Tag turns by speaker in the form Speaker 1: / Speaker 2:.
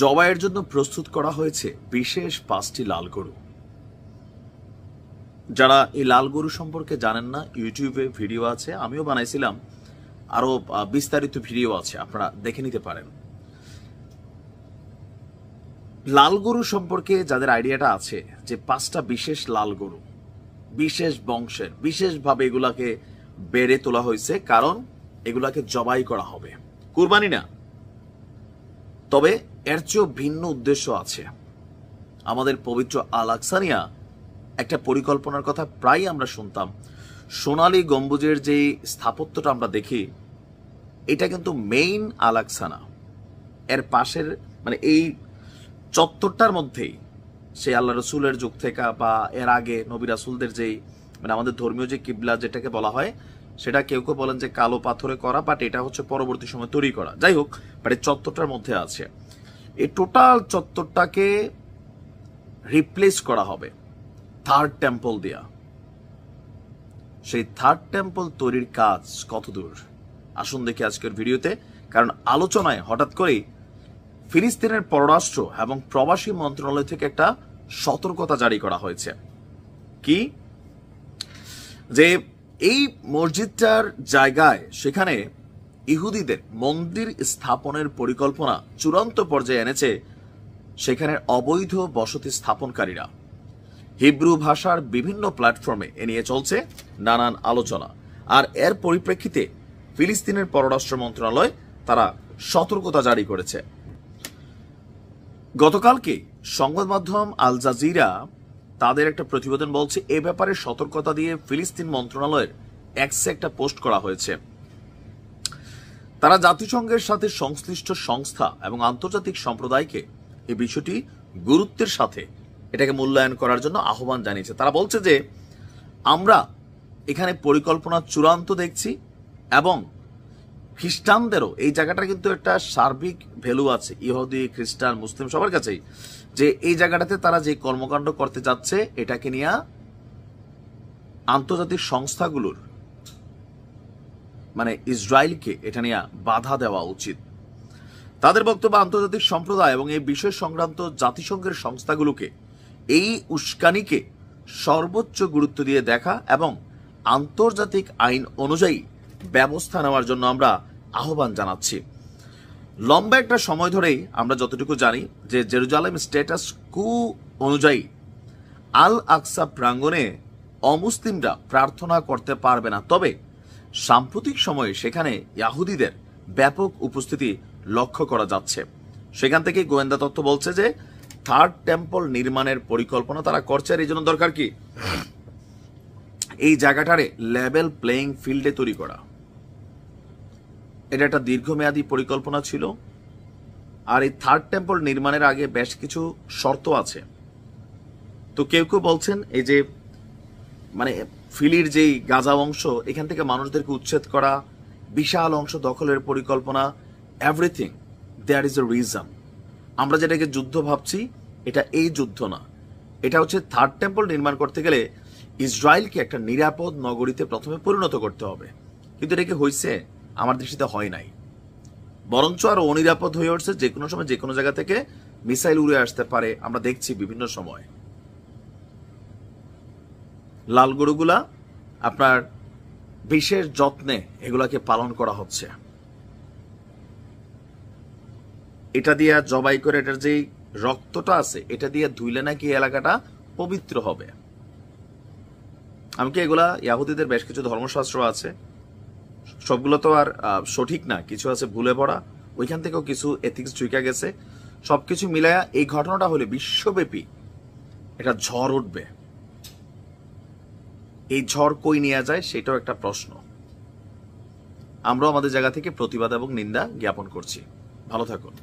Speaker 1: জবাইয়ের জন্য প্রস্তুত করা হয়েছে বিশেষ 5টি লাল গরু। যারা এই লাল গরু সম্পর্কে জানেন না, ইউটিউবে ভিডিও আছে, আমিও বানাইছিলাম, আরো বিস্তারিত ভিডিও আছে, আপনারা দেখে নিতে পারেন। লাল গরু সম্পর্কে যাদের আইডিয়াটা আছে যে 5টা বিশেষ লাল গরু, বিশেষ বংশের, বিশেষভাবে এগুলাকে বেড়ে তোলা হয়েছে, কারণ এগুলাকে জবাই করা হবে, কুরবানি না। তবে এর চেয়েও ভিন্ন উদ্দেশ্য আছে। আমাদের পবিত্র আল আকসা নিয়ে একটা পরিকল্পনার কথা প্রায় আমরা শুনতাম। সোনালী গম্বুজের যে স্থাপত্যটা আমরা দেখি, এটা কিন্তু মেইন আল আকসা না, এর পাশের মানে এই চত্বরটার মধ্যেই সেই আল্লাহ রসুলের যুগ থেকে বা এর আগে নবী রাসুলদের যেই মানে আমাদের ধর্মীয় যে কিবলা যেটাকে বলা হয়, সেটা কেউ কেউ বলেন যে কালো পাথরে করা, বাট এটা হচ্ছে পরবর্তী সময় তৈরি করা। যাই হোক, বাট এই চত্বরটার মধ্যে আছে। এই টোটাল চত্বরটাকে রিপ্লেস করা হবে থার্ড টেম্পল দিয়া। সেই থার্ড টেম্পল তৈরির কাজ কত দূর আসুন দেখি আজকের ভিডিওতে। কারণ আলোচনায় হঠাৎ করেই ফিলিস্তিনের পররাষ্ট্র এবং প্রবাসী মন্ত্রণালয় থেকে একটা সতর্কতা জারি করা হয়েছে। কি? যে এই মসজিদটার জায়গায় সেখানে ইহুদিদের মন্দির স্থাপনের পরিকল্পনা চূড়ান্ত পর্যায়ে এনেছে সেখানে অবৈধ বসতি স্থাপনকারীরা। হিব্রু ভাষার বিভিন্ন প্ল্যাটফর্মে এ নিয়ে চলছে নানান আলোচনা। আর এর পরিপ্রেক্ষিতে ফিলিস্তিনের পররাষ্ট্র মন্ত্রণালয় তারা সতর্কতা জারি করেছে। গতকালকে সংবাদ মাধ্যম আল জাজিরা তাদের একটা প্রতিবেদন বলছে এ ব্যাপারে সতর্কতা দিয়ে ফিলিস্তিন মন্ত্রণালয়ের এক্সে একটা পোস্ট করা হয়েছে। তারা জাতিসংঘের সাথে সংশ্লিষ্ট সংস্থা এবং আন্তর্জাতিক সম্প্রদায়কে এই বিষয়টি গুরুত্বের সাথে এটাকে মূল্যায়ন করার জন্য আহ্বান জানিয়েছে। তারা বলছে যে আমরা এখানে পরিকল্পনা চূড়ান্ত দেখছি এবং খ্রিস্টানদেরও এই জায়গাটা কিন্তু একটা সার্বিক ভ্যালু আছে, ইহুদি খ্রিস্টান মুসলিম সবার কাছেই, যে এই জায়গাটাতে তারা যে কর্মকাণ্ড করতে যাচ্ছে এটাকে নিয়ে আন্তর্জাতিক সংস্থাগুলোর মানে ইসরায়েলকে এটা নিয়ে বাধা দেওয়া উচিত। তাদের বক্তব্য আন্তর্জাতিক সম্প্রদায় এবং এই বিষয় সংক্রান্ত জাতিসংঘের সংস্থাগুলোকে এই উস্কানিকে সর্বোচ্চ গুরুত্ব দিয়ে দেখা এবং আন্তর্জাতিক আইন অনুযায়ী ব্যবস্থা নেওয়ার জন্য আমরা আহ্বান জানাচ্ছি। লম্বা একটা সময় ধরেই আমরা যতটুকু জানি যে জেরুজালেম স্ট্যাটাস কু অনুযায়ী আল আকসা প্রাঙ্গণে অমুসলিমরা প্রার্থনা করতে পারবে না। তবে সাম্প্রতিক সময়ে সেখানে ইয়াহুদিদের ব্যাপক উপস্থিতি লক্ষ্য করা যাচ্ছে। সেখান থেকে গোয়েন্দা তথ্য বলছে যে থার্ড টেম্পল নির্মাণের পরিকল্পনা তারা করছে। আর এই জন্য দরকার কি? এই জায়গাটারে লেভেল প্লেইং ফিল্ডে তৈরি করা। এটা একটা দীর্ঘমেয়াদী পরিকল্পনা ছিল। আর এই থার্ড টেম্পল নির্মাণের আগে বেশ কিছু শর্ত আছে। তো কেউ কেউ বলছেন এই যে মানে ফিলির যেই গাজা অংশ, এখান থেকে মানুষদেরকে উচ্ছেদ করা, বিশাল অংশ দখলের পরিকল্পনা, everything there is a reason. আমরা যেটাকে যুদ্ধ ভাবছি এটা এই যুদ্ধ না, এটা হচ্ছে থার্ড টেম্পল নির্মাণ করতে গেলে ইসরায়েলকে একটা নিরাপদ নগরীতে প্রথমে পরিণত করতে হবে। কিন্তু এটা কি হয়েছে? আমার দৃষ্টিতে হয় নাই, বরঞ্চ আরো অনিরাপদ হয়ে উঠছে। যে কোনো সময় যে কোনো জায়গা থেকে মিসাইল উড়ে আসতে পারে, আমরা দেখছি বিভিন্ন সময়। লাল গরুগুলা আপনার বিশেষ যত্নে এগুলাকে পালন করা হচ্ছে। এটা দিয়ে জবাই করে এটার যে রক্তটা আছে এটা দিয়ে ধুইলে নাকি এলাকাটা পবিত্র হবে। আমি কি এগুলা ইয়াহুদিদের বেশ কিছু ধর্মশাস্ত্র আছে, সবগুলো তো আর সঠিক না, কিছু আছে ভুলে পড়া, ওইখান থেকেও কিছু এথিক্স ঢুকে গেছে। সবকিছু মিলায়া এই ঘটনাটা হলে বিশ্বব্যাপী একটা ঝড় উঠবে। এই ঝড় কই নিয়ে যায় সেটাও একটা প্রশ্ন। আমরাও আমাদের জায়গা থেকে প্রতিবাদ এবং নিন্দা জ্ঞাপন করছি। ভালো থাকুন।